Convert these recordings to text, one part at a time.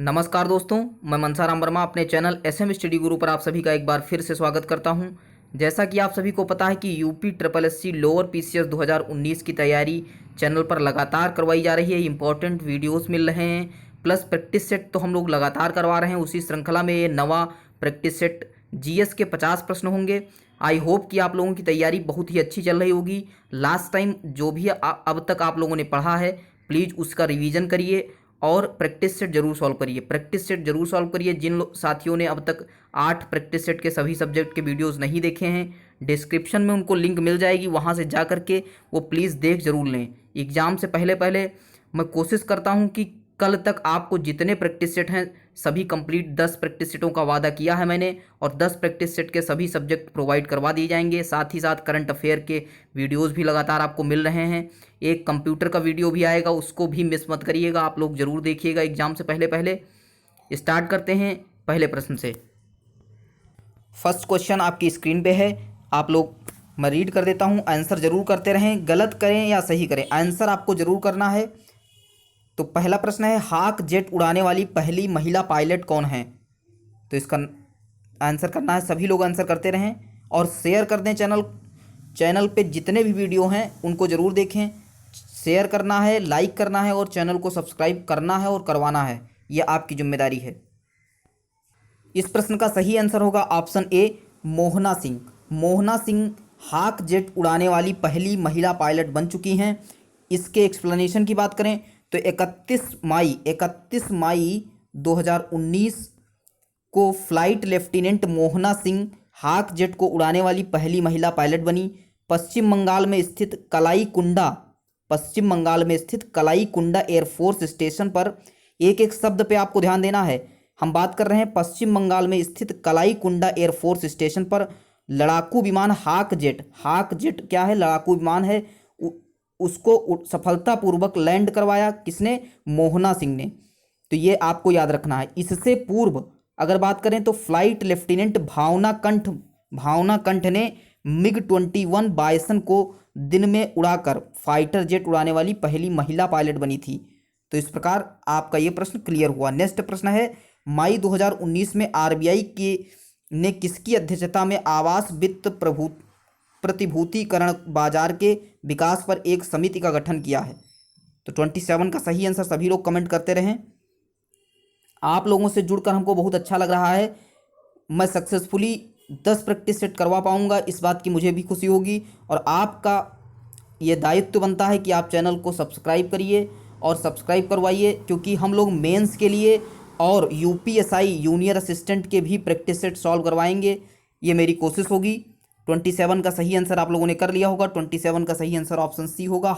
नमस्कार दोस्तों, मैं मनसाराम वर्मा अपने चैनल एसएम स्टडी गुरु पर आप सभी का एक बार फिर से स्वागत करता हूं। जैसा कि आप सभी को पता है कि UP triple SC lower PCS 2019 की तैयारी चैनल पर लगातार करवाई जा रही है। इंपॉर्टेंट वीडियोस मिल रहे हैं, प्लस प्रैक्टिस सेट तो हम लोग लगातार करवा रहे हैं। उसी श्रृंखला में ये नवा प्रैक्टिस सेट जीएस के 50 प्रश्न होंगे। आई होप कि आप लोगों की तैयारी बहुत ही अच्छी चल रही होगी। लास्ट टाइम जो भी अब तक आप लोगों ने पढ़ा है, प्लीज़ उसका रिवीजन करिए और प्रैक्टिस सेट जरूर सॉल्व करिए। प्रैक्टिस सेट जरूर सॉल्व करिए। जिन साथियों ने अब तक 8 प्रैक्टिस सेट के सभी सब्जेक्ट के वीडियोस नहीं देखे हैं, डिस्क्रिप्शन में उनको लिंक मिल जाएगी, वहां से जा करके वो प्लीज़ देख जरूर लें। एग्ज़ाम से पहले पहले मैं कोशिश करता हूं कि कल तक आपको जितने प्रैक्टिस सेट हैं सभी कंप्लीट 10 प्रैक्टिस सेटों का वादा किया है मैंने, और 10 प्रैक्टिस सेट के सभी सब्जेक्ट प्रोवाइड करवा दिए जाएंगे। साथ ही साथ करंट अफेयर के वीडियोस भी लगातार आपको मिल रहे हैं। एक कंप्यूटर का वीडियो भी आएगा, उसको भी मिस मत करिएगा, आप लोग जरूर देखिएगा एग्जाम से पहले पहले। स्टार्ट करते हैं पहले प्रश्न से। फर्स्ट क्वेश्चन आपकी स्क्रीन पे है, आप लोग, मैं रीड कर देता हूं, आंसर जरूर करते रहें, गलत करें या सही करें, आंसर आपको जरूर करना है। तो पहला प्रश्न है, हाक जेट उड़ाने वाली पहली महिला पायलट कौन है? तो इसका आंसर करना है। सभी लोग आंसर करते रहें और शेयर कर दें। चैनल पे जितने भी वीडियो हैं उनको ज़रूर देखें। शेयर करना है, लाइक करना है और चैनल को सब्सक्राइब करना है और करवाना है, ये आपकी जिम्मेदारी है। इस प्रश्न का सही आंसर होगा ऑप्शन ए, मोहना सिंह। मोहना सिंह हाक जेट उड़ाने वाली पहली महिला पायलट बन चुकी हैं। इसके एक्सप्लेनेशन की बात करें तो 31 मई 2019 को फ्लाइट लेफ्टिनेंट मोहना सिंह हाक जेट को उड़ाने वाली पहली महिला पायलट बनी। पश्चिम बंगाल में स्थित कलाई कुंडा एयरफोर्स स्टेशन पर, एक एक शब्द पे आपको ध्यान देना है। हम बात कर रहे हैं पश्चिम बंगाल में स्थित कलाई कुंडा एयरफोर्स स्टेशन पर लड़ाकू विमान हाक जेट क्या है? लड़ाकू विमान है। उसको सफलतापूर्वक लैंड करवाया किसने? मोहना सिंह ने। तो ये आपको याद रखना है। इससे पूर्व अगर बात करें तो फ्लाइट लेफ्टिनेंट भावना कंठ ने MiG-21 बायसन को दिन में उड़ाकर फाइटर जेट उड़ाने वाली पहली महिला पायलट बनी थी। तो इस प्रकार आपका ये प्रश्न क्लियर हुआ। नेक्स्ट प्रश्न है, मई 2019 में आरबीआई ने किसकी अध्यक्षता में आवास वित्त प्रतिभूतिकरण बाजार के विकास पर एक समिति का गठन किया है? तो 27 का सही आंसर सभी लोग कमेंट करते रहें। आप लोगों से जुड़कर हमको बहुत अच्छा लग रहा है। मैं सक्सेसफुली 10 प्रैक्टिस सेट करवा पाऊंगा, इस बात की मुझे भी खुशी होगी। और आपका ये दायित्व बनता है कि आप चैनल को सब्सक्राइब करिए और सब्सक्राइब करवाइए, क्योंकि हम लोग मेंस के लिए और यूपीएसआई जूनियर असिस्टेंट के भी प्रैक्टिस सेट सॉल्व करवाएंगे। ये मेरी कोशिश होगी। 27 का सही आंसर आप लोगों ने कर लिया होगा। 27 का सही आंसर ऑप्शन सी होगा,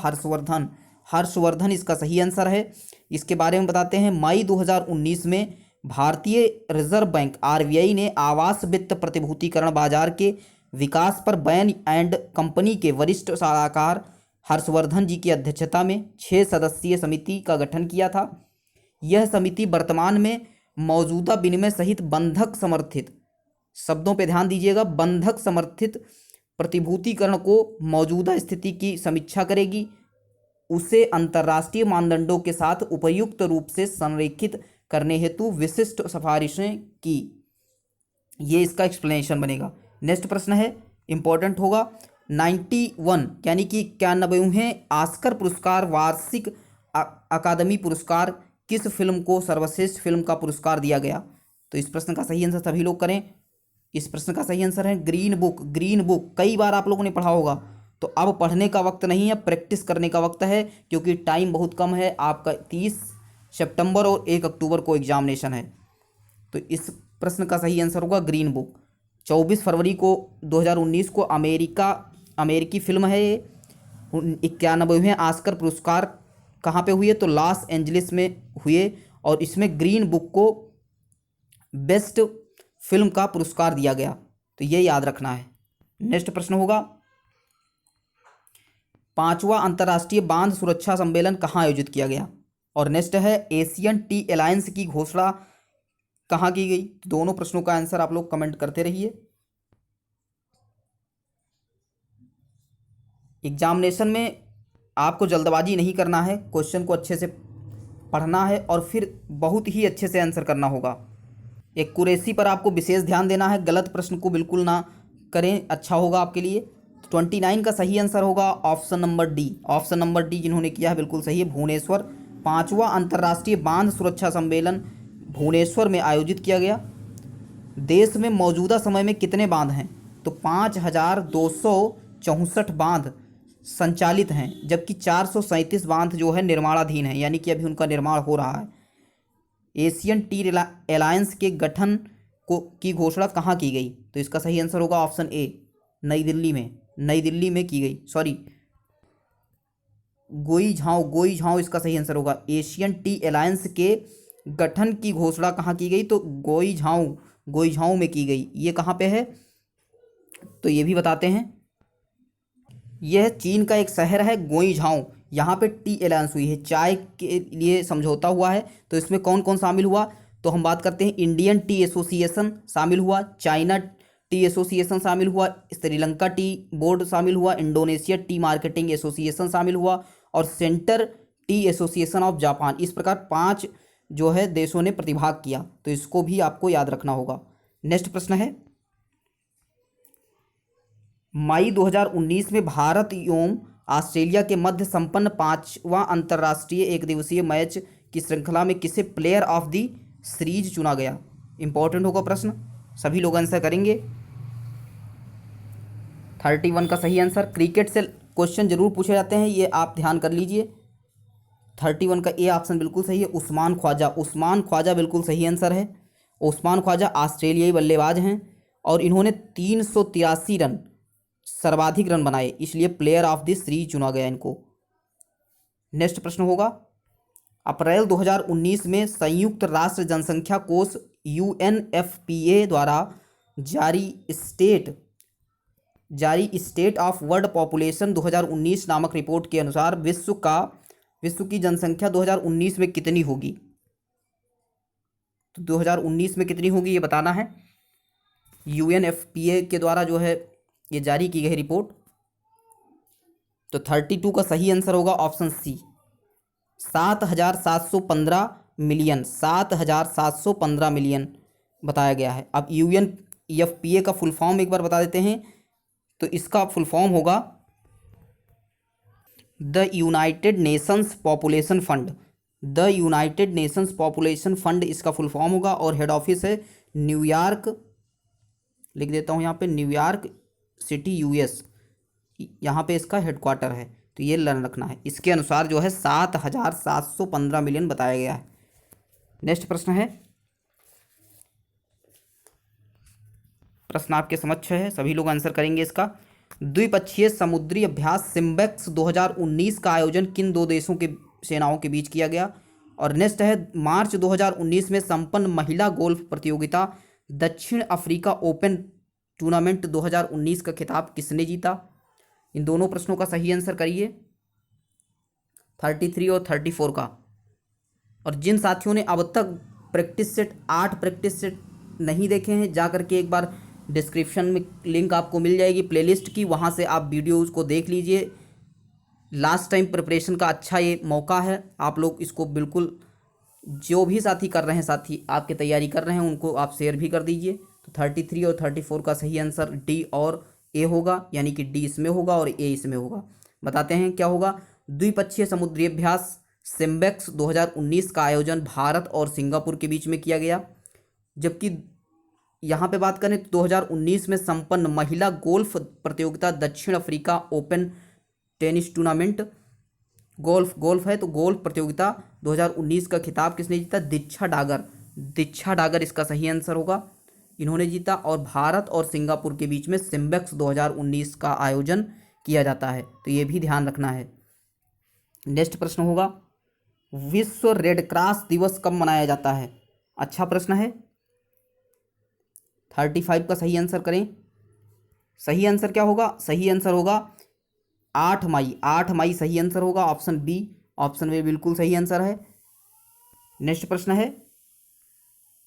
हर्षवर्धन इसका सही आंसर है। इसके बारे में बताते हैं। मई 2019 में भारतीय रिजर्व बैंक आरबीआई ने आवास वित्त प्रतिभूतिकरण बाजार के विकास पर बैन एंड कंपनी के वरिष्ठ सलाहकार हर्षवर्धन जी की अध्यक्षता में 6 सदस्यीय समिति का गठन किया था। यह समिति वर्तमान में मौजूदा विनिमय सहित बंधक समर्थित, शब्दों पे ध्यान दीजिएगा, बंधक समर्थित प्रतिभूतिकरण को मौजूदा स्थिति की समीक्षा करेगी, उसे अंतर्राष्ट्रीय मानदंडों के साथ उपयुक्त रूप से संरेखित करने हेतु विशिष्ट सिफारिशें की। ये इसका एक्सप्लेनेशन बनेगा। नेक्स्ट प्रश्न है, इंपॉर्टेंट होगा। 91 यानी कि 91वें ऑस्कर पुरस्कार वार्षिक अकादमी पुरस्कार किस फिल्म को सर्वश्रेष्ठ फिल्म का पुरस्कार दिया गया? तो इस प्रश्न का सही आंसर सभी लोग करें। इस प्रश्न का सही आंसर है ग्रीन बुक। कई बार आप लोगों ने पढ़ा होगा, तो अब पढ़ने का वक्त नहीं है, प्रैक्टिस करने का वक्त है, क्योंकि टाइम बहुत कम है। आपका 30 सितंबर और 1 अक्टूबर को एग्जामिनेशन है। तो इस प्रश्न का सही आंसर होगा ग्रीन बुक। 24 फरवरी को 2019 को अमेरिकी फिल्म है ये। 91वें ऑस्कर पुरस्कार कहाँ पे हुए? तो लॉस एंजलिस में हुए, और इसमें ग्रीन बुक को बेस्ट फिल्म का पुरस्कार दिया गया। तो ये याद रखना है। नेक्स्ट प्रश्न होगा, 5वां अंतर्राष्ट्रीय बांध सुरक्षा सम्मेलन कहाँ आयोजित किया गया? और नेक्स्ट है, एशियन टी अलायंस की घोषणा कहाँ की गई? दोनों प्रश्नों का आंसर आप लोग कमेंट करते रहिए। एग्जामिनेशन में आपको जल्दबाजी नहीं करना है, क्वेश्चन को अच्छे से पढ़ना है और फिर बहुत ही अच्छे से आंसर करना होगा। एक्यूरेसी पर आपको विशेष ध्यान देना है, गलत प्रश्न को बिल्कुल ना करें, अच्छा होगा आपके लिए। 29 का सही आंसर होगा option number D. Option number D जिन्होंने किया है बिल्कुल सही है, भुवनेश्वर। 5वां अंतर्राष्ट्रीय बांध सुरक्षा सम्मेलन भुवनेश्वर में आयोजित किया गया। देश में मौजूदा समय में कितने बांध हैं? तो 5264 बांध संचालित हैं, जबकि 437 बांध जो है निर्माणाधीन हैं, यानी कि अभी उनका निर्माण हो रहा है। एशियन टी अलायंस के गठन की घोषणा कहाँ की गई? तो इसका सही आंसर होगा ऑप्शन ए, नई दिल्ली में। नई दिल्ली में की गई, सॉरी, गोईझाओ इसका सही आंसर होगा। एशियन टी अलायंस के गठन की घोषणा कहाँ की गई? तो गोईझाओ में की गई। ये कहाँ पे है? तो ये भी बताते हैं। यह चीन का एक शहर है गोईझाओ, यहाँ पे टी अलायंस हुई है, चाय के लिए समझौता हुआ है। तो इसमें कौन कौन शामिल हुआ? तो हम बात करते हैं, इंडियन टी एसोसिएशन शामिल हुआ, चाइना टी एसोसिएशन शामिल हुआ, श्रीलंका टी बोर्ड शामिल हुआ, इंडोनेशिया टी मार्केटिंग एसोसिएशन शामिल हुआ और centre T association of Japan. इस प्रकार 5 जो है देशों ने प्रतिभाग किया। तो इसको भी आपको याद रखना होगा। नेक्स्ट प्रश्न है, मई 2019 में भारत एवं ऑस्ट्रेलिया के मध्य संपन्न 5वां अंतर्राष्ट्रीय एक दिवसीय मैच की श्रृंखला में किसे प्लेयर ऑफ द सीरीज चुना गया? इंपॉर्टेंट होगा प्रश्न, सभी लोग आंसर करेंगे। 31 का सही आंसर। क्रिकेट से क्वेश्चन जरूर पूछे जाते हैं, ये आप ध्यान कर लीजिए। 31 का ए ऑप्शन बिल्कुल सही है, उस्मान ख्वाजा बिल्कुल सही आंसर है। उस्मान ख्वाजा ऑस्ट्रेलियाई बल्लेबाज हैं और इन्होंने 383 रन, सर्वाधिक रन बनाए, इसलिए प्लेयर ऑफ द सीरीज चुना गया इनको। नेक्स्ट प्रश्न होगा, अप्रैल 2019 में संयुक्त राष्ट्र जनसंख्या कोष UNFPA द्वारा जारी स्टेट ऑफ वर्ल्ड पॉपुलेशन 2019 नामक रिपोर्ट के अनुसार विश्व की जनसंख्या 2019 में कितनी होगी? तो 2019 में कितनी होगी ये बताना है। UNFPA के द्वारा जो है ये जारी की गई रिपोर्ट। तो 32 का सही आंसर होगा ऑप्शन सी, 7,715 मिलियन बताया गया है। अब UNFPA का फुल फॉर्म एक बार बता देते हैं। तो इसका फुल फॉर्म होगा the United Nations population fund. The United Nations population fund इसका फुल फॉर्म होगा और हेड ऑफिस है न्यूयॉर्क, लिख देता हूँ यहाँ पे, न्यूयॉर्क सिटी US, यहाँ पे इसका हेडक्वार्टर है। तो ये लर्न रखना है। इसके अनुसार जो है 7,715 मिलियन बताया गया है। नेक्स्ट प्रश्न है, प्रश्न आपके समक्ष है, सभी लोग आंसर करेंगे इसका। द्विपक्षीय समुद्री अभ्यास सिम्बेक्स 2019 का आयोजन किन 2 देशों के सेनाओं के बीच किया गया? और नेक्स्ट है, मार्च 2019 में संपन्न महिला गोल्फ प्रतियोगिता दक्षिण अफ्रीका ओपन टूर्नामेंट 2019 का खिताब किसने जीता? इन दोनों प्रश्नों का सही आंसर करिए, 33 और 34 का। और जिन साथियों ने अब तक प्रैक्टिस सेट 8 प्रैक्टिस सेट नहीं देखे हैं, जा करके एक बार डिस्क्रिप्शन में लिंक आपको मिल जाएगी प्लेलिस्ट की, वहाँ से आप वीडियोज़ को देख लीजिए। लास्ट टाइम प्रिपरेशन का अच्छा ये मौका है, आप लोग इसको बिल्कुल, जो भी साथी कर रहे हैं, साथी आपके तैयारी कर रहे हैं, उनको आप शेयर भी कर दीजिए। तो 33 और 34 का सही आंसर डी और ए होगा, यानी कि डी इसमें होगा और ए इसमें होगा। बताते हैं क्या होगा। द्विपक्षीय समुद्री अभ्यास सिम्बेक्स 2019 का आयोजन भारत और सिंगापुर के बीच में किया गया, जबकि यहाँ पे बात करें तो 2019 में संपन्न महिला गोल्फ प्रतियोगिता दक्षिण Africa open tennis tournament, golf है तो गोल्फ प्रतियोगिता 2019 का खिताब किसने जीता? दीक्षा डागर इसका सही आंसर होगा, इन्होंने जीता। और भारत और सिंगापुर के बीच में सिम्बेक्स 2019 का आयोजन किया जाता है, तो ये भी ध्यान रखना है। नेक्स्ट प्रश्न होगा, विश्व रेड क्रॉस दिवस कब मनाया जाता है? अच्छा प्रश्न है। 35 का सही आंसर करें। सही आंसर क्या होगा? सही आंसर होगा 8 मई। 8 मई सही आंसर होगा, ऑप्शन बी। ऑप्शन बी बिल्कुल सही आंसर है। नेक्स्ट प्रश्न है,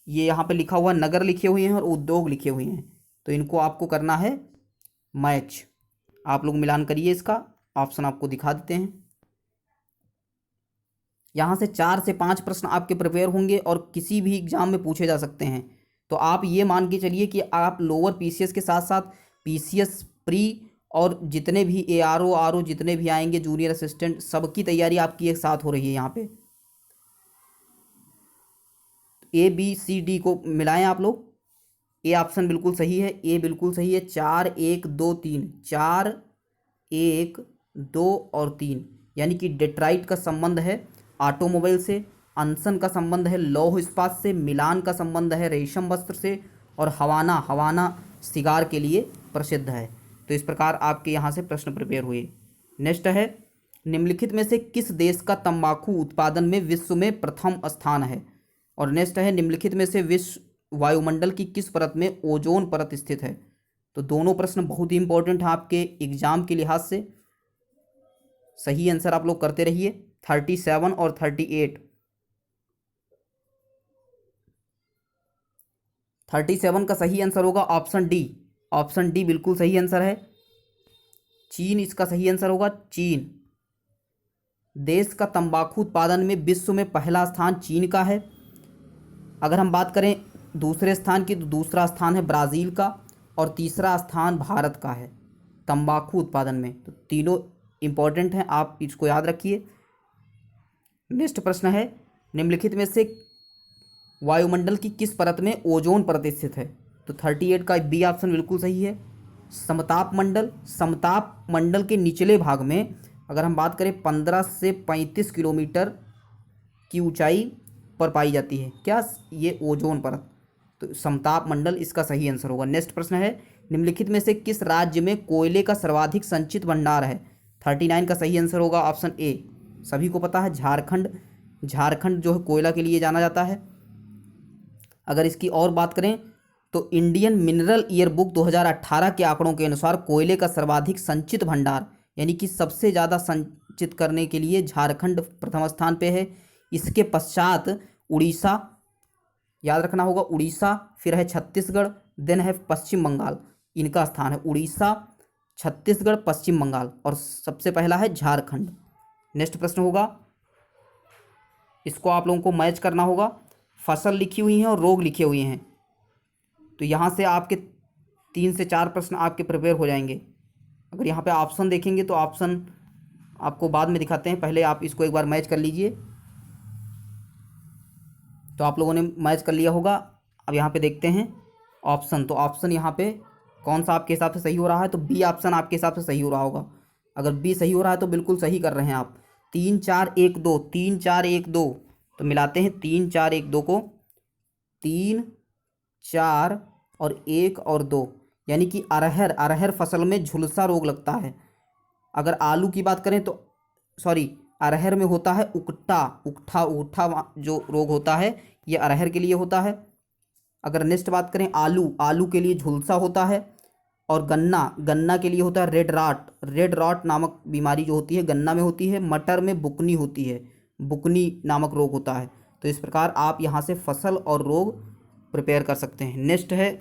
ये यहाँ पे लिखा हुआ नगर लिखे हुए हैं और उद्योग लिखे हुए हैं, तो इनको आपको करना है मैच। आप लोग मिलान करिए इसका, ऑप्शन आपको दिखा देते हैं। यहाँ से 4 से 5 प्रश्न आपके प्रिपेयर होंगे और किसी भी एग्जाम में पूछे जा सकते हैं। तो आप ये मान के चलिए कि आप लोअर पीसीएस के साथ साथ पीसीएस प्री और जितने भी एआरओ आरओ जितने भी आएंगे जूनियर असिस्टेंट, सबकी तैयारी आपकी एक साथ हो रही है। यहाँ पे ए बी सी डी को मिलाएं आप लोग। ए ऑप्शन बिल्कुल सही है, ए बिल्कुल सही है। 4 1 2 3, 4 1 2 और 3, यानी कि डेट्राइट का संबंध है ऑटोमोबाइल से, अनसन का संबंध है लौह इस्पात से, मिलान का संबंध है रेशम वस्त्र से, और हवाना हवाना सिगार के लिए प्रसिद्ध है। तो इस प्रकार आपके यहाँ से प्रश्न प्रिपेयर हुए। नेक्स्ट है, निम्नलिखित में से किस देश का तंबाकू उत्पादन में विश्व में प्रथम स्थान है। और नेक्स्ट है, निम्नलिखित में से विश्व वायुमंडल की किस परत में ओजोन परत स्थित है। तो दोनों प्रश्न बहुत ही इंपॉर्टेंट है आपके एग्जाम के लिहाज से। सही आंसर आप लोग करते रहिए। 37 और 38, 37 का सही आंसर होगा ऑप्शन डी। ऑप्शन डी बिल्कुल सही आंसर है। चीन इसका सही आंसर होगा। चीन देश का तंबाकू उत्पादन में विश्व में पहला स्थान चीन का है। अगर हम बात करें दूसरे स्थान की, तो दूसरा स्थान है ब्राज़ील का और तीसरा स्थान भारत का है तंबाकू उत्पादन में। तो तीनों इंपॉर्टेंट हैं, आप इसको याद रखिए। नेक्स्ट प्रश्न है, निम्नलिखित में से वायुमंडल की किस परत में ओजोन परत स्थित है। तो 38 का बी ऑप्शन बिल्कुल सही है। समताप मंडल, समताप मंडल के निचले भाग में अगर हम बात करें 15 से 35 किलोमीटर की ऊंचाई पर पाई जाती है क्या, ये ओजोन परत। तो समताप मंडल इसका सही आंसर होगा। नेक्स्ट प्रश्न है, निम्नलिखित में से किस राज्य में कोयले का सर्वाधिक संचित भंडार है। 39 का सही आंसर होगा ऑप्शन ए। सभी को पता है झारखंड, झारखंड जो है कोयला के लिए जाना जाता है। अगर इसकी और बात करें तो इंडियन मिनरल ईयरबुक 2018 के आंकड़ों के अनुसार कोयले का सर्वाधिक संचित भंडार, यानी कि सबसे ज़्यादा संचित करने के लिए झारखंड प्रथम स्थान पे है। इसके पश्चात उड़ीसा, याद रखना होगा उड़ीसा, फिर है छत्तीसगढ़, देन है पश्चिम बंगाल। इनका स्थान है उड़ीसा, छत्तीसगढ़, पश्चिम बंगाल और सबसे पहला है झारखंड। नेक्स्ट प्रश्न होगा, इसको आप लोगों को मैच करना होगा। फसल लिखी हुई हैं और रोग लिखे हुए हैं, तो यहाँ से आपके 3 से 4 प्रश्न आपके प्रिपेयर हो जाएंगे। अगर यहाँ पे ऑप्शन देखेंगे तो ऑप्शन आपको बाद में दिखाते हैं, पहले आप इसको एक बार मैच कर लीजिए। तो आप लोगों ने मैच कर लिया होगा। अब यहाँ पे देखते हैं ऑप्शन, तो ऑप्शन यहाँ पे कौन सा आपके हिसाब से सही हो रहा है। तो बी ऑप्शन आपके हिसाब से सही हो रहा होगा। अगर बी सही हो रहा है तो बिल्कुल सही कर रहे हैं आप। 3 4 1 2, 3 4 1 2, तो मिलाते हैं 3 4 1 2 को, 3 4 और 1 और 2, यानी कि अरहर, अरहर फसल में झुलसा रोग लगता है। अगर आलू की बात करें तो सॉरी, अरहर में होता है उकट्ठा, उकठा उकठा जो रोग होता है ये अरहर के लिए होता है। अगर नेक्स्ट बात करें आलू, आलू के लिए झुलसा होता है। और गन्ना, गन्ना के लिए होता है रेड राट, रेड रॉट नामक बीमारी जो होती है गन्ना में होती है। मटर में बुकनी होती है, बुकनी नामक रोग होता है। तो इस प्रकार आप यहाँ से फसल और रोग प्रिपेयर कर सकते हैं। नेक्स्ट है,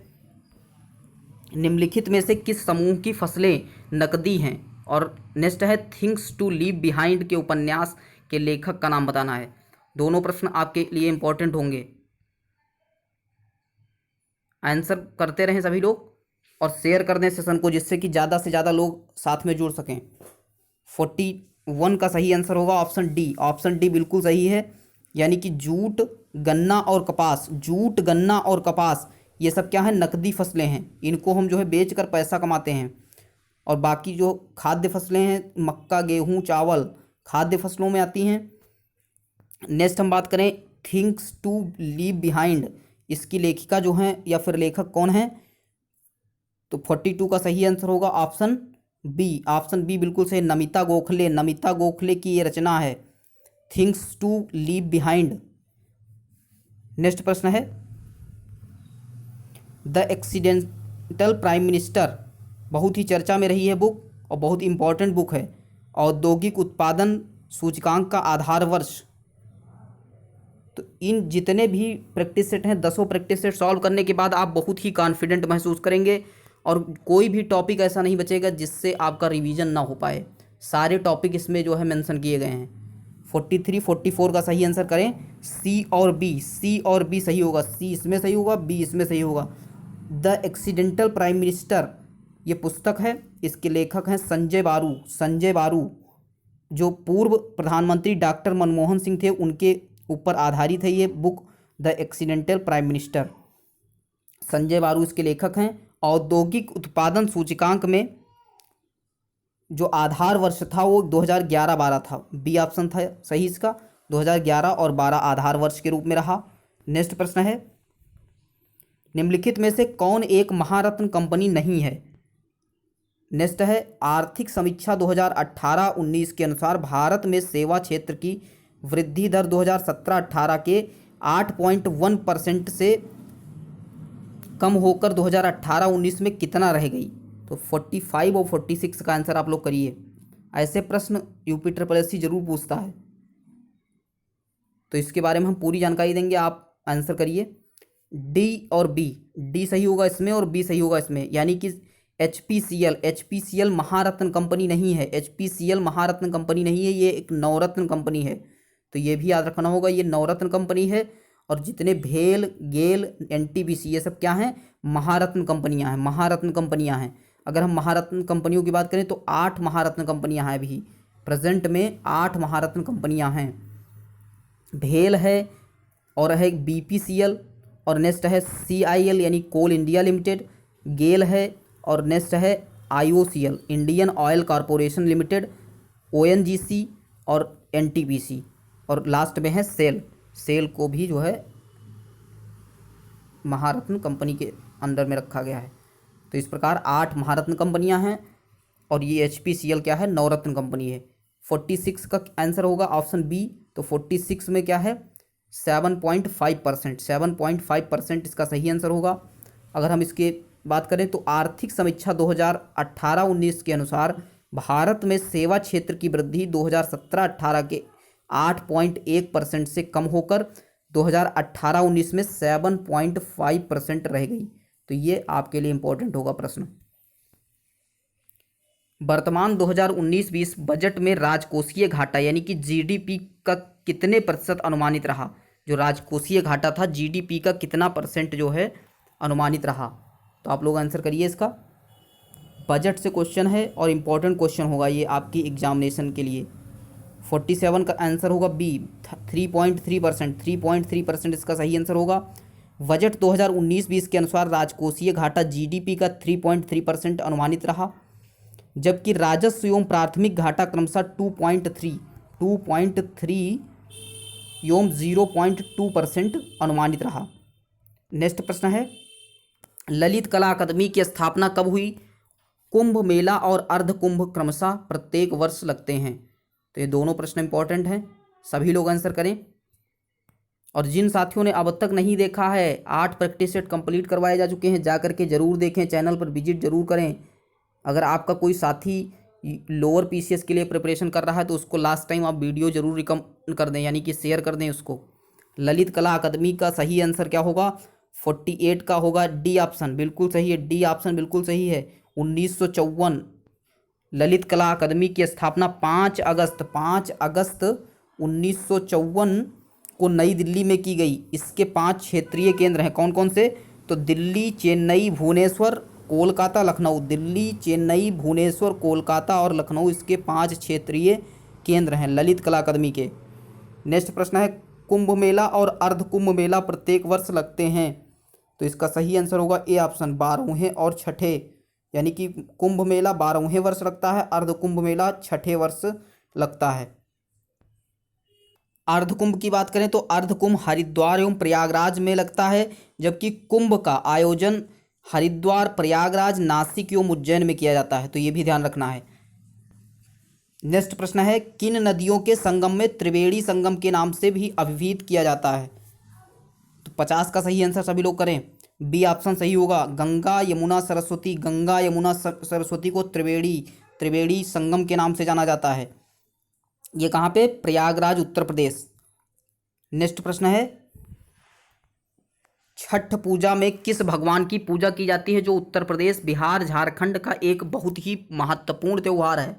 निम्नलिखित में से किस समूह की फसलें नकदी हैं। और नेक्स्ट है, थिंग्स टू लीव बिहाइंड के उपन्यास के लेखक का नाम बताना है। दोनों प्रश्न आपके लिए इंपॉर्टेंट होंगे, आंसर करते रहें सभी लोग और शेयर कर दें सेशन को, जिससे कि ज़्यादा से ज़्यादा लोग साथ में जुड़ सकें। 41 का सही आंसर होगा ऑप्शन डी। ऑप्शन डी बिल्कुल सही है, यानी कि जूट, गन्ना और कपास, जूट, गन्ना और कपास ये सब क्या है, नकदी फसलें हैं। इनको हम जो है बेच कर पैसा कमाते हैं। और बाकी जो खाद्य फसलें हैं, मक्का, गेहूँ, चावल खाद्य फसलों में आती हैं। नेक्स्ट हम बात करें थिंग्स टू लीव बिहाइंड, इसकी लेखिका जो हैं या फिर लेखक कौन है। तो 42 का सही आंसर होगा ऑप्शन बी। ऑप्शन बी बिल्कुल सही, नमिता गोखले, नमिता गोखले की ये रचना है things to leave behind. Next प्रश्न है, द एक्सीडेंटल प्राइम मिनिस्टर, बहुत ही चर्चा में रही है बुक और बहुत इंपॉर्टेंट बुक है। औद्योगिक उत्पादन सूचकांक का आधार वर्ष। तो इन जितने भी प्रैक्टिस सेट हैं, 10 प्रैक्टिस सेट सॉल्व करने के बाद आप बहुत ही कॉन्फिडेंट महसूस करेंगे और कोई भी टॉपिक ऐसा नहीं बचेगा जिससे आपका रिवीजन ना हो पाए। सारे टॉपिक इसमें जो है मेंशन किए गए हैं। 43 44 का सही आंसर करें सी और बी, सी और बी सही होगा, सी इसमें सही होगा, बी इसमें सही होगा। द एक्सीडेंटल प्राइम मिनिस्टर ये पुस्तक है, इसके लेखक हैं संजय बारू। संजय बारू जो पूर्व प्रधानमंत्री डॉक्टर मनमोहन सिंह थे उनके ऊपर आधारित है ये book, the accidental prime minister. Sanjay बारू इसके लेखक हैं। औद्योगिक उत्पादन सूचकांक में जो आधार वर्ष था वो 2011-12 था, बी ऑप्शन था सही इसका, 2011 और 12 आधार वर्ष के रूप में रहा। नेक्स्ट प्रश्न है, निम्नलिखित में से कौन एक महारत्न कंपनी नहीं है? नेक्स्ट है, आर्थिक समीक्षा 2018-19 के अनुसार भारत में सेवा क्षेत्र की वृद्धि दर 2017-18 के 8.1% से कम होकर 2018-19 में कितना रह गई? तो 45 और 46 का आंसर आप लोग करिए। ऐसे प्रश्न यूपी SSS जरूर पूछता है, तो इसके बारे में हम पूरी जानकारी देंगे, आप आंसर करिए। डी और बी, डी सही होगा इसमें और बी सही होगा इसमें, यानी कि एचपीसीएल महारत्न कंपनी नहीं है, एचपीसीएल महारत्न कंपनी नहीं है, ये एक नवरत्न कंपनी है, तो ये भी याद रखना होगा, ये नवरत्न कंपनी है। और जितने भेल, गेल, एनटीपीसी ये सब क्या हैं? महारत्न कंपनियां हैं, महारत्न कंपनियां हैं। अगर हम महारत्न कंपनियों की बात करें तो 8 महारत्न कंपनियां हैं, अभी प्रेजेंट में 8 महारत्न कंपनियां हैं। भेल है और है बीपीसीएल, और नेक्स्ट है सीआईएल यानी कोल इंडिया लिमिटेड, गेल है और नेक्स्ट है IOCL Indian oil corporation limited, ONGC और एनटीपीसी, और लास्ट में है सेल। सेल को भी जो है महारत्न कंपनी के अंडर में रखा गया है। तो इस प्रकार 8 महारत्न कंपनियां हैं और ये एचपीसीएल क्या है? नवरत्न कंपनी है। 46 का आंसर होगा ऑप्शन बी। तो 46 में क्या है? 7.5%, 7.5% इसका सही आंसर होगा। अगर हम इसके बात करें तो आर्थिक समीक्षा 2018-19 के अनुसार भारत में सेवा क्षेत्र की वृद्धि 2017-18 के 8.1% से कम होकर 2018-19 में 7.5% रह गई। तो ये आपके लिए इंपॉर्टेंट होगा प्रश्न। वर्तमान 2019-20 बजट में राजकोषीय घाटा यानी कि जीडीपी का कितने प्रतिशत अनुमानित रहा? जो राजकोषीय घाटा था जीडीपी का कितना परसेंट जो है अनुमानित रहा? तो आप लोग आंसर करिए इसका। बजट से क्वेश्चन है और इम्पोर्टेंट क्वेश्चन होगा ये आपकी एग्जामिनेशन के लिए। 47 का आंसर होगा बी, 3.3%, 3.3% इसका सही आंसर होगा। बजट 2019-20 के अनुसार राजकोषीय घाटा जीडीपी का 3.3% अनुमानित रहा, जबकि राजस्व एवं प्राथमिक घाटा क्रमशः 2.3 एवं 0.2% अनुमानित रहा। नेक्स्ट प्रश्न है, ललित कला अकादमी की स्थापना कब हुई? कुंभ मेला और अर्ध कुंभ क्रमशः प्रत्येक वर्ष लगते हैं। तो ये दोनों प्रश्न इंपॉर्टेंट हैं, सभी लोग आंसर करें। और जिन साथियों ने अब तक नहीं देखा है, 8 प्रैक्टिस सेट कंप्लीट करवाए जा चुके हैं, जा करके जरूर देखें, चैनल पर विजिट जरूर करें। अगर आपका कोई साथी लोअर पीसीएस के लिए प्रिपरेशन कर रहा है तो उसको लास्ट टाइम आप वीडियो जरूर रिकमेंड कर दें, यानी कि शेयर कर दें उसको। ललित कला अकादमी का सही आंसर क्या होगा? 48 का होगा डी ऑप्शन, बिल्कुल सही है, डी ऑप्शन बिल्कुल सही है। 1954 ललित कला अकादमी की स्थापना 5 अगस्त 1954 को नई दिल्ली में की गई। इसके 5 क्षेत्रीय केंद्र हैं, कौन कौन से? तो दिल्ली, चेन्नई, भुवनेश्वर, कोलकाता, लखनऊ। दिल्ली, चेन्नई, भुवनेश्वर, कोलकाता और लखनऊ इसके 5 क्षेत्रीय केंद्र हैं ललित कला अकादमी के। नेक्स्ट प्रश्न है, कुंभ मेला और अर्ध कुंभ मेला प्रत्येक वर्ष लगते हैं। तो इसका सही आंसर होगा ए ऑप्शन, 12वें और 6ठे, यानी कि कुंभ मेला 12वें वर्ष लगता है, अर्ध कुंभ मेला 6ठे वर्ष लगता है। अर्ध कुंभ की बात करें तो अर्ध कुंभ हरिद्वार एवं प्रयागराज में लगता है, जबकि कुंभ का आयोजन हरिद्वार, प्रयागराज, नासिक एवं उज्जैन में किया जाता है। तो ये भी ध्यान रखना है। नेक्स्ट प्रश्न है, किन नदियों के संगम में त्रिवेणी संगम के नाम से भी अभिहित किया जाता है? तो 50 का सही आंसर सभी लोग करें। बी ऑप्शन सही होगा, गंगा यमुना सरस्वती। गंगा यमुना सरस्वती को त्रिवेणी संगम के नाम से जाना जाता है। ये कहाँ पे? प्रयागराज, उत्तर प्रदेश। नेक्स्ट प्रश्न है, छठ पूजा में किस भगवान की पूजा की जाती है, जो उत्तर प्रदेश, बिहार, झारखंड का एक बहुत ही महत्वपूर्ण त्यौहार है?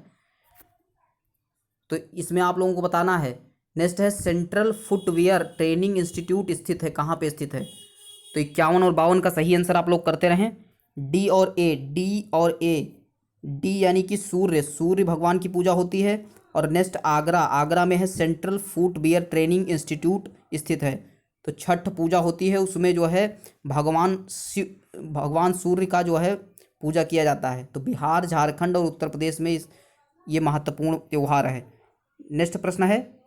तो इसमें आप लोगों को बताना है नेक्स्ट है सेंट्रल फुटवियर ट्रेनिंग इंस्टीट्यूट स्थित है, कहाँ पे स्थित है? तो 51 और 52 का सही आंसर आप लोग करते रहें। डी और ए, डी और ए। डी यानी कि सूर्य भगवान की पूजा होती है। और नेक्स्ट आगरा, आगरा में है सेंट्रल फुटवियर ट्रेनिंग इंस्टीट्यूट स्थित है। तो छठ पूजा होती है, उसमें जो है भगवान सूर्य का जो है पूजा किया जाता है। तो बिहार, झारखंड और उत्तर प्रदेश में ये महत्वपूर्ण त्यौहार है। नेक्स्ट प्रश्न है,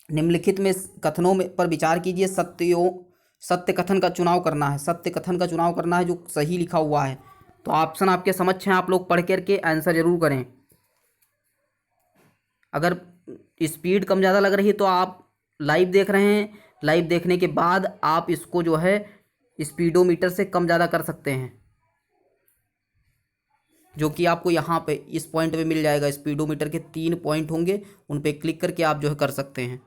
निम्नलिखित में कथनों में पर विचार कीजिए। सत्य कथन का चुनाव करना है, सत्य कथन का चुनाव करना है जो सही लिखा हुआ है। तो ऑप्शन आपके समक्ष हैं, आप लोग पढ़ करके आंसर जरूर करें। अगर स्पीड कम ज़्यादा लग रही है तो आप लाइव देख रहे हैं, लाइव देखने के बाद आप इसको जो है स्पीडोमीटर से कम ज़्यादा कर सकते हैं, जो कि आपको यहाँ पे इस पॉइंट पे मिल जाएगा। स्पीडोमीटर के 3 पॉइंट होंगे, उन पे क्लिक करके आप जो है कर सकते हैं।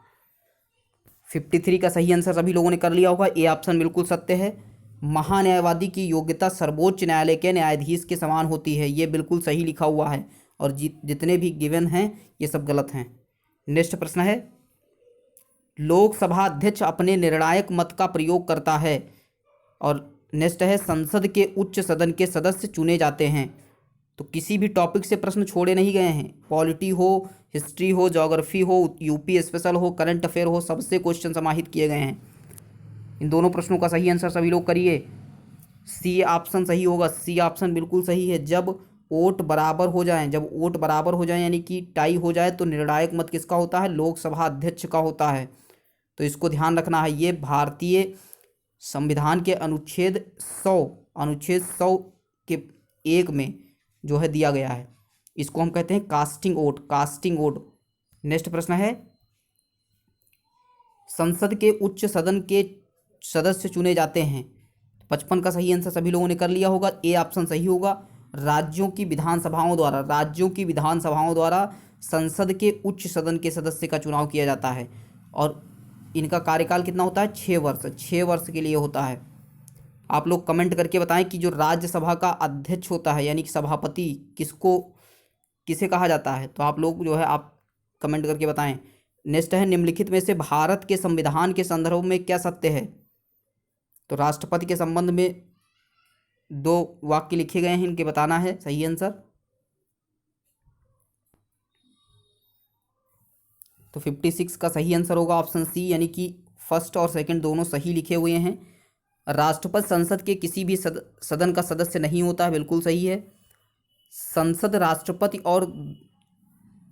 53 का सही आंसर सभी लोगों ने कर लिया होगा, ए ऑप्शन बिल्कुल सत्य है। महान्यायवादी की योग्यता सर्वोच्च न्यायालय के न्यायाधीश के समान होती है, ये बिल्कुल सही लिखा हुआ है। और जितने भी गिवन हैं ये सब गलत हैं। नेक्स्ट प्रश्न है, लोकसभा अध्यक्ष अपने निर्णायक मत का प्रयोग करता है। और नेक्स्ट है, संसद के उच्च सदन के सदस्य चुने जाते हैं। तो किसी भी टॉपिक से प्रश्न छोड़े नहीं गए हैं, पॉलिटी हो, हिस्ट्री हो, ज्योग्राफी हो, यूपी स्पेशल हो, करंट अफेयर हो, सबसे क्वेश्चन समाहित किए गए हैं। इन दोनों प्रश्नों का सही आंसर सभी लोग करिए। सी ऑप्शन सही होगा, सी ऑप्शन बिल्कुल सही है। जब वोट बराबर हो जाएं, जब वोट बराबर हो जाएं यानी कि टाई हो जाए तो निर्णायक मत किसका होता है? लोकसभा अध्यक्ष का होता है। तो इसको ध्यान रखना है। ये भारतीय संविधान के अनुच्छेद 100 के 1 में जो है दिया गया है। इसको हम कहते हैं casting vote, casting vote. Next प्रश्न है, संसद के उच्च सदन के सदस्य चुने जाते हैं। 55 का सही आंसर सभी लोगों ने कर लिया होगा, ए ऑप्शन सही होगा। राज्यों की विधानसभाओं द्वारा संसद के उच्च सदन के सदस्य का चुनाव किया जाता है। और इनका कार्यकाल कितना होता है? 6 वर्ष, 6 वर्ष के लिए होता है। आप लोग कमेंट करके बताएं कि जो राज्यसभा का अध्यक्ष होता है यानी कि सभापति, किसे कहा जाता है? तो आप लोग जो है आप कमेंट करके बताएं। नेक्स्ट है, निम्नलिखित में से भारत के संविधान के संदर्भ में क्या सत्य है? तो राष्ट्रपति के संबंध में 2 वाक्य लिखे गए हैं, इनके बताना है सही आंसर। तो 56 का सही आंसर होगा ऑप्शन सी, यानी कि फर्स्ट और सेकंड दोनों सही लिखे हुए हैं। राष्ट्रपति संसद के किसी भी सदन का सदस्य नहीं होता है, बिल्कुल सही है। संसद राष्ट्रपति और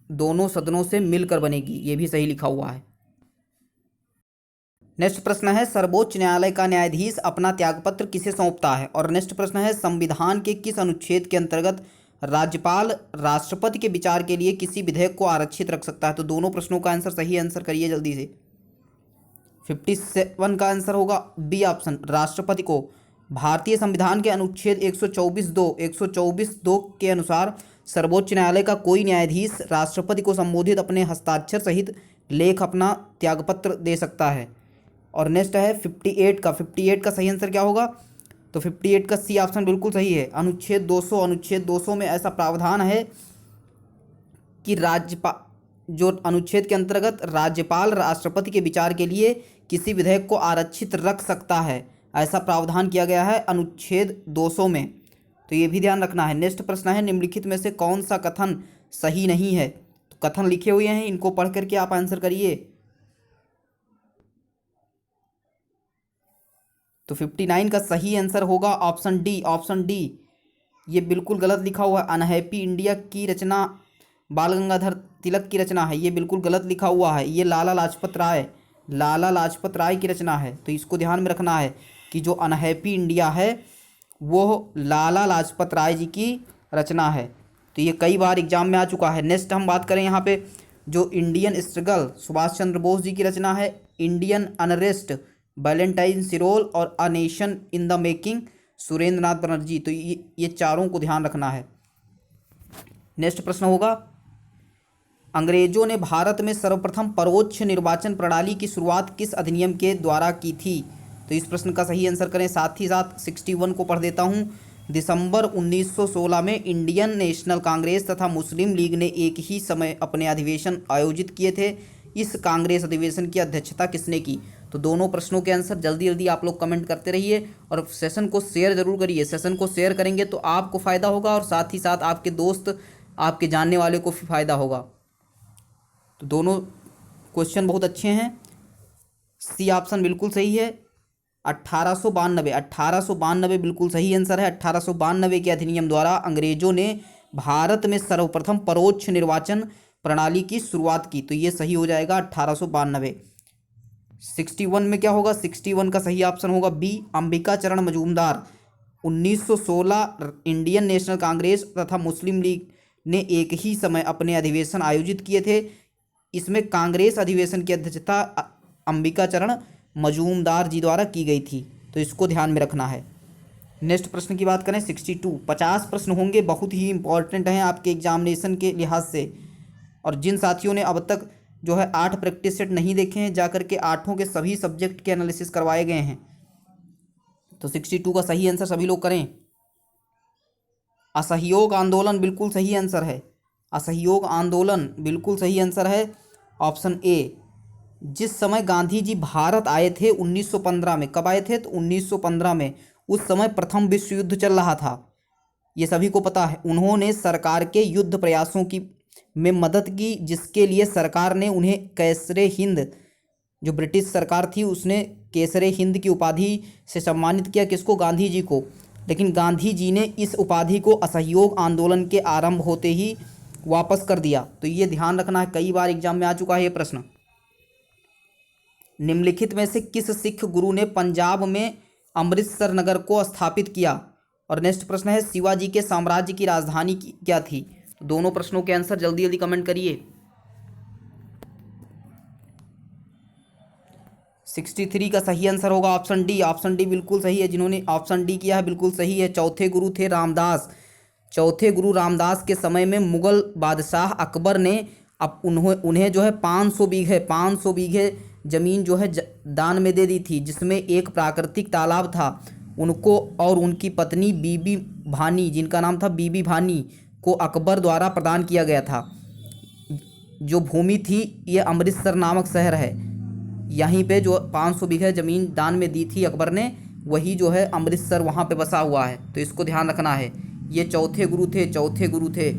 दोनों सदनों से मिलकर बनेगी, ये भी सही लिखा हुआ है। नेक्स्ट प्रश्न है, सर्वोच्च न्यायालय का न्यायाधीश अपना त्यागपत्र किसे सौंपता है? और नेक्स्ट प्रश्न है, संविधान के किस अनुच्छेद के अंतर्गत राज्यपाल राष्ट्रपति के विचार के लिए किसी विधेयक को आरक्षित रख सकता है? तो दोनों प्रश्नों का आंसर सही आंसर करिए जल्दी से। 57 का आंसर होगा बी ऑप्शन, राष्ट्रपति को। भारतीय संविधान के अनुच्छेद 124(2) के अनुसार सर्वोच्च न्यायालय का कोई न्यायाधीश राष्ट्रपति को संबोधित अपने हस्ताक्षर सहित लेख अपना त्यागपत्र दे सकता है। और नेक्स्ट है 58 का सही आंसर क्या होगा? तो 58 का सी ऑप्शन बिल्कुल सही है। अनुच्छेद 200 में ऐसा प्रावधान है कि जो अनुच्छेद के अंतर्गत राज्यपाल राष्ट्रपति के विचार के लिए किसी विधेयक को आरक्षित रख सकता है, ऐसा प्रावधान किया गया है अनुच्छेद 200 में। तो ये भी ध्यान रखना है। नेक्स्ट प्रश्न है, निम्नलिखित में से कौन सा कथन सही नहीं है? तो कथन लिखे हुए हैं, इनको पढ़ करके आप आंसर करिए। तो 59 का सही आंसर होगा ऑप्शन डी, ऑप्शन डी। ये बिल्कुल गलत लिखा हुआ है। अनहैप्पी इंडिया की रचना बाल गंगाधर तिलक की रचना है, ये बिल्कुल गलत लिखा हुआ है। ये लाला लाजपत राय की रचना है। तो इसको ध्यान में रखना है कि जो अनहैप्पी इंडिया है वो लाला लाजपत राय जी की रचना है। तो ये कई बार एग्जाम में आ चुका है। नेक्स्ट हम बात करें यहाँ पे, जो इंडियन स्ट्रगल सुभाष चंद्र बोस जी की रचना है। इंडियन अनरेस्ट वैलेंटाइन सिरोल और a nation in the making Surendra Nath Banerjee. तो ये चारों को ध्यान रखना है। नेक्स्ट प्रश्न होगा, अंग्रेजों ने भारत में सर्वप्रथम परोक्ष निर्वाचन प्रणाली की शुरुआत किस अधिनियम के द्वारा की थी? तो इस प्रश्न का सही आंसर करें। साथ ही साथ 61 को पढ़ देता हूँ। दिसंबर 1916 में इंडियन नेशनल कांग्रेस तथा मुस्लिम लीग ने एक ही समय अपने अधिवेशन आयोजित किए थे। इस कांग्रेस अधिवेशन की अध्यक्षता किसने की। तो दोनों प्रश्नों के आंसर जल्दी जल्दी आप लोग कमेंट करते रहिए और सेशन को शेयर जरूर करिए। सेशन को शेयर करेंगे तो आपको फ़ायदा होगा और साथ ही साथ आपके दोस्त, आपके जानने वाले को भी फ़ायदा होगा। तो दोनों क्वेश्चन बहुत अच्छे हैं। सी ऑप्शन बिल्कुल सही है। 1892 बिल्कुल सही आंसर है। 1892 के अधिनियम द्वारा अंग्रेजों ने भारत में सर्वप्रथम परोक्ष निर्वाचन प्रणाली की शुरुआत की। तो ये सही हो जाएगा 1892। 61 में क्या होगा? 61 का सही ऑप्शन होगा बी, अंबिका चरण मजूमदार। 1916 इंडियन नेशनल कांग्रेस तथा मुस्लिम लीग ने एक ही समय अपने अधिवेशन आयोजित किए थे। इसमें कांग्रेस अधिवेशन की अध्यक्षता अंबिका चरण मजूमदार जी द्वारा की गई थी। तो इसको ध्यान में रखना है। नेक्स्ट प्रश्न की बात करें 62। 50 प्रश्न होंगे, बहुत ही इंपॉर्टेंट हैं आपके एग्जामिनेशन के लिहाज से। और जिन साथियों ने अब तक जो है 8 प्रैक्टिस सेट नहीं देखे हैं, जाकर के 8 के सभी सब्जेक्ट के एनालिसिस करवाए गए हैं। तो 62 का सही आंसर सभी लोग करें। असहयोग आंदोलन बिल्कुल सही आंसर है। असहयोग आंदोलन बिल्कुल सही आंसर है, ऑप्शन ए। जिस समय गांधी जी भारत आए थे 1915 में, कब आए थे? तो 1915 में। उस समय प्रथम विश्व युद्ध चल रहा था, ये सभी को पता है। उन्होंने सरकार के युद्ध प्रयासों की में मदद की, जिसके लिए सरकार ने उन्हें कैसरे हिंद, जो ब्रिटिश सरकार थी उसने केसरे हिंद की उपाधि से सम्मानित किया। किसको? गांधी जी को। लेकिन गांधी जी ने इस उपाधि को असहयोग आंदोलन के आरंभ होते ही वापस कर दिया। तो ये ध्यान रखना है, कई बार एग्जाम में आ चुका है ये प्रश्न। निम्नलिखित में से किस सिख गुरु ने पंजाब में अमृतसर नगर को स्थापित किया? और नेक्स्ट प्रश्न है, शिवाजी के साम्राज्य की राजधानी क्या थी? दोनों प्रश्नों के आंसर जल्दी जल्दी कमेंट करिए। 63 का सही आंसर होगा ऑप्शन डी। ऑप्शन डी बिल्कुल सही है। जिन्होंने ऑप्शन डी किया है बिल्कुल सही है। चौथे गुरु थे रामदास। चौथे गुरु रामदास के समय में मुगल बादशाह अकबर ने अब उन्हें जो है 500 बीघे ज़मीन जो है दान में दे दी थी, जिसमें एक प्राकृतिक तालाब था। उनको और उनकी पत्नी बीबी भानी, जिनका नाम था बीबी भानी, को अकबर द्वारा प्रदान किया गया था। जो भूमि थी ये अमृतसर नामक शहर है। यहीं पे जो 500 बीघे ज़मीन दान में दी थी अकबर ने, वही जो है अमृतसर वहाँ पे बसा हुआ है। तो इसको ध्यान रखना है। ये चौथे गुरु थे, चौथे गुरु थे।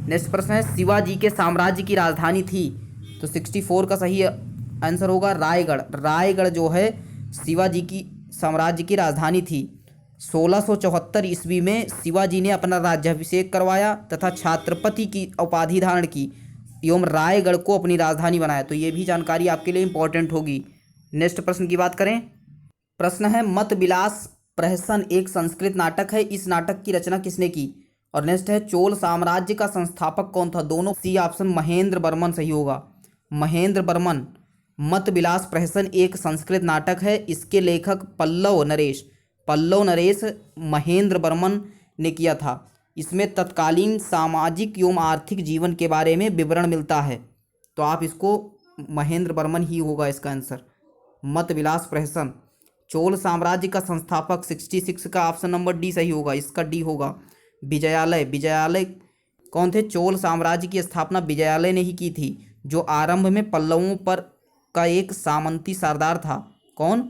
नेक्स्ट प्रश्न है, शिवाजी के साम्राज्य की राजधानी थी? तो 64 का सही आंसर होगा रायगढ़। रायगढ़ जो है शिवाजी की साम्राज्य की राजधानी थी। 1674 ईस्वी में शिवाजी ने अपना राज्याभिषेक करवाया तथा छत्रपति की उपाधि धारण की एवं रायगढ़ को अपनी राजधानी बनाया। तो ये भी जानकारी आपके लिए इंपॉर्टेंट होगी। नेक्स्ट प्रश्न की बात करें। प्रश्न है, मत विलास प्रहसन एक संस्कृत नाटक है, इस नाटक की रचना किसने की? और नेक्स्ट है, चोल साम्राज्य का संस्थापक कौन था? दोनों सी ऑप्शन महेंद्र वर्मन सही होगा, महेंद्र वर्मन। मत विलास प्रहसन एक संस्कृत नाटक है, इसके लेखक पल्लव नरेश महेंद्र वर्मन ने किया था। इसमें तत्कालीन सामाजिक एवं आर्थिक जीवन के बारे में विवरण मिलता है। तो आप इसको महेंद्र वर्मन ही होगा इसका आंसर। मत विलास प्रहसन। चोल साम्राज्य का संस्थापक 66 का ऑप्शन नंबर डी सही होगा, इसका डी होगा। विजयालय कौन थे? चोल साम्राज्य की स्थापना विजयालय ने ही की थी, जो आरंभ में पल्लवों पर का एक सामंती सरदार था। कौन?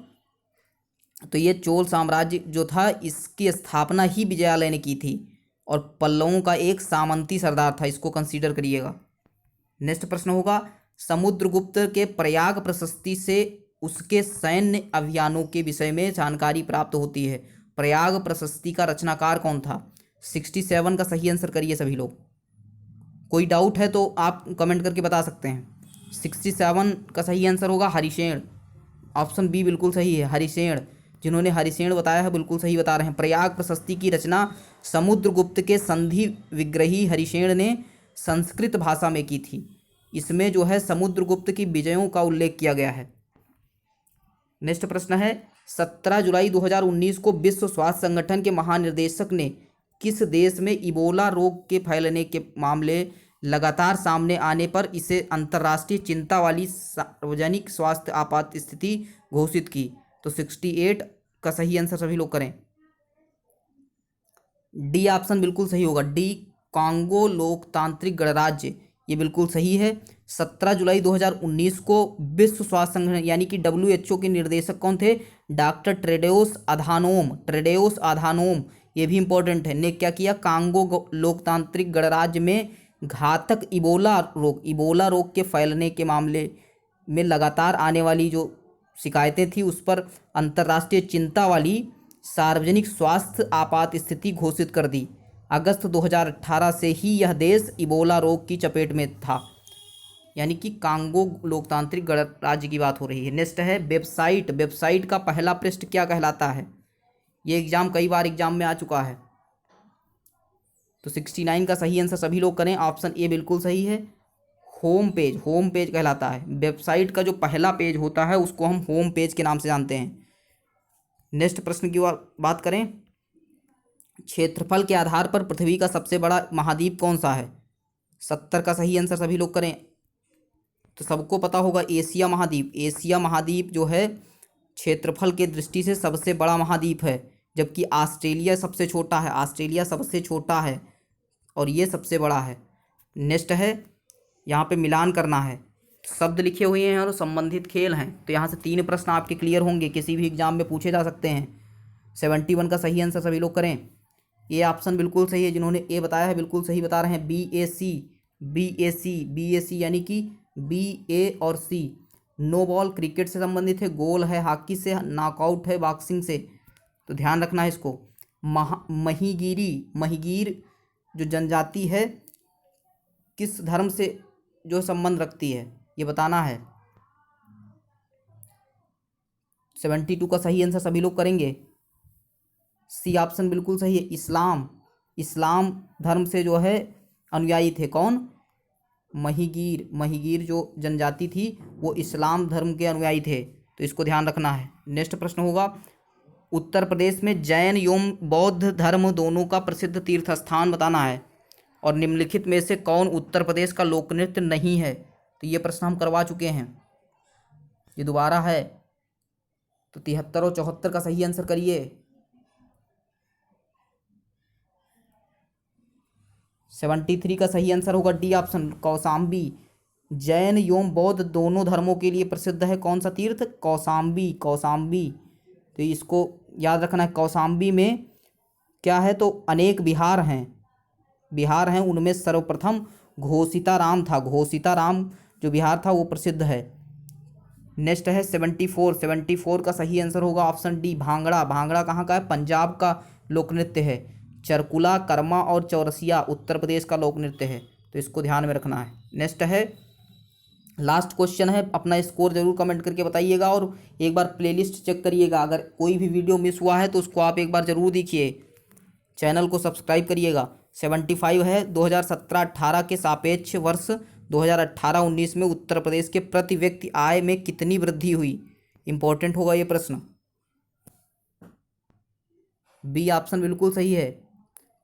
तो ये चोल साम्राज्य जो था इसकी स्थापना ही विजयालय ने की थी और पल्लवों का एक सामंती सरदार था, इसको कंसीडर करिएगा। नेक्स्ट प्रश्न होगा, समुद्रगुप्त के प्रयाग प्रशस्ति से उसके सैन्य अभियानों के विषय में जानकारी प्राप्त होती है। प्रयाग प्रशस्ति का रचनाकार कौन था? 67 का सही आंसर करिए सभी लोग। कोई डाउट है तो आप कमेंट करके बता सकते हैं। 67 का सही आंसर होगा हरिशेन। ऑप्शन बी बिल्कुल सही है, हरिशेन। जिन्होंने हरिशेन बताया है बिल्कुल सही बता रहे हैं। प्रयाग प्रशस्ति की रचना समुद्रगुप्त के संधि विग्रही हरिशेन ने संस्कृत भाषा में की थी। इसमें जो है समुद्रगुप्त की विजयों का उल्लेख किया गया है। नेक्स्ट प्रश्न है, 17 जुलाई 2019 को विश्व स्वास्थ्य संगठन के महानिदेशक ने किस देश में इबोला रोग के फैलने के मामले लगातार सामने आने पर इसे अंतर्राष्ट्रीय चिंता वाली सार्वजनिक स्वास्थ्य आपात स्थिति घोषित की? तो 68 का सही आंसर सभी लोग करें। डी ऑप्शन बिल्कुल सही होगा, डी, कांगो लोकतांत्रिक गणराज्य। ये बिल्कुल सही है। 17 जुलाई 2019 को विश्व स्वास्थ्य संगठन यानी कि WHO के निर्देशक कौन थे? Doctor Tedros Adhanom. ये भी इंपॉर्टेंट है। ने क्या किया? कांगो लोकतांत्रिक गणराज्य में घातक इबोला रोग के फैलने के मामले में लगातार आने वाली जो शिकायतें थी उस पर अंतर्राष्ट्रीय चिंता वाली सार्वजनिक स्वास्थ्य आपात स्थिति घोषित कर दी। अगस्त 2018 से ही यह देश इबोला रोग की चपेट में था, यानी कि कांगो लोकतांत्रिक गणराज्य की बात हो रही है। नेक्स्ट है वेबसाइट। वेबसाइट का पहला पृष्ठ क्या कहलाता है? ये कई बार एग्जाम में आ चुका है। तो 69 का सही आंसर सभी लोग करें। ऑप्शन ए बिल्कुल सही है। होम पेज कहलाता है। वेबसाइट का जो पहला पेज होता है उसको हम होम पेज के नाम से जानते हैं। नेक्स्ट प्रश्न की बात करें, क्षेत्रफल के आधार पर पृथ्वी का सबसे बड़ा महाद्वीप कौन सा है? 70 का सही आंसर सभी लोग करें। तो सबको पता होगा एशिया महाद्वीप जो है क्षेत्रफल के दृष्टि से सबसे बड़ा महाद्वीप है, जबकि ऑस्ट्रेलिया सबसे छोटा है और ये सबसे बड़ा है। नेक्स्ट है, यहाँ पे मिलान करना है। शब्द लिखे हुए हैं और संबंधित खेल हैं, तो यहाँ से 3 प्रश्न आपके क्लियर होंगे, किसी भी एग्जाम में पूछे जा सकते हैं। 71 का सही आंसर सभी लोग करें। ये ऑप्शन बिल्कुल सही है। जिन्होंने ए बताया है बिल्कुल सही बता रहे हैं। BAC यानी कि BA और C। नो बॉल क्रिकेट से संबंधित है, गोल है हॉकी से, नॉकआउट है बॉक्सिंग से, तो ध्यान रखना है इसको। महिगीर जो जनजाति है किस धर्म से जो संबंध रखती है ये बताना है। 72 का सही आंसर सभी लोग करेंगे। सी ऑप्शन बिल्कुल सही है। इस्लाम धर्म से जो है अनुयायी थे। कौन? महिगीर जो जनजाति थी वो इस्लाम धर्म के अनुयायी थे, तो इसको ध्यान रखना है। नेक्स्ट प्रश्न होगा, उत्तर प्रदेश में जैन एवं बौद्ध धर्म दोनों का प्रसिद्ध तीर्थ स्थान बताना है, और निम्नलिखित में से कौन उत्तर प्रदेश का लोक नृत्य नहीं है? तो ये प्रश्न हम करवा चुके हैं, ये दोबारा है। तो 73 और 74 का सही आंसर करिए। 73 का सही आंसर होगा डी ऑप्शन, कौसाम्बी। जैन एवं बौद्ध दोनों धर्मों के लिए प्रसिद्ध है कौन सा तीर्थ? कौसाम्बी। तो इसको याद रखना है। कौसाम्बी में क्या है? तो अनेक विहार हैं, उनमें सर्वप्रथम घोषिताराम जो विहार था वो प्रसिद्ध है। नेक्स्ट है 74 का सही आंसर होगा ऑप्शन डी, भांगड़ा कहाँ का है? पंजाब का लोक नृत्य है। चरकुला, कर्मा और चौरसिया उत्तर प्रदेश का लोक नृत्य है, तो इसको ध्यान में रखना है। नेक्स्ट है, लास्ट क्वेश्चन है। अपना स्कोर जरूर कमेंट करके बताइएगा और एक बार प्लेलिस्ट चेक करिएगा। अगर कोई भी वीडियो मिस हुआ है तो उसको आप एक बार ज़रूर देखिए, चैनल को सब्सक्राइब करिएगा। 75 है 2017-18 के सापेक्ष वर्ष 2018-19 में उत्तर प्रदेश के प्रति व्यक्ति आय में कितनी वृद्धि हुई? इंपॉर्टेंट होगा ये प्रश्न। बी ऑप्शन बिल्कुल सही है।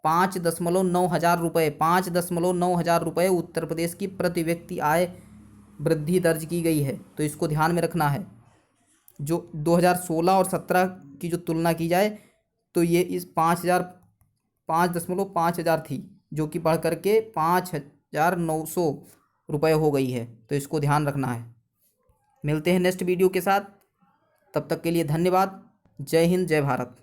5.9 हज़ार रुपये 5.9 हज़ार रुपये उत्तर प्रदेश की प्रति व्यक्ति आय वृद्धि दर्ज की गई है, तो इसको ध्यान में रखना है। जो 2016 और 17 की जो तुलना की जाए तो ये इस 5.5 हज़ार थी, जो कि बढ़ करके 5,900 रुपये हो गई है, तो इसको ध्यान रखना है। मिलते हैं नेक्स्ट वीडियो के साथ, तब तक के लिए धन्यवाद। जय हिंद, जय भारत।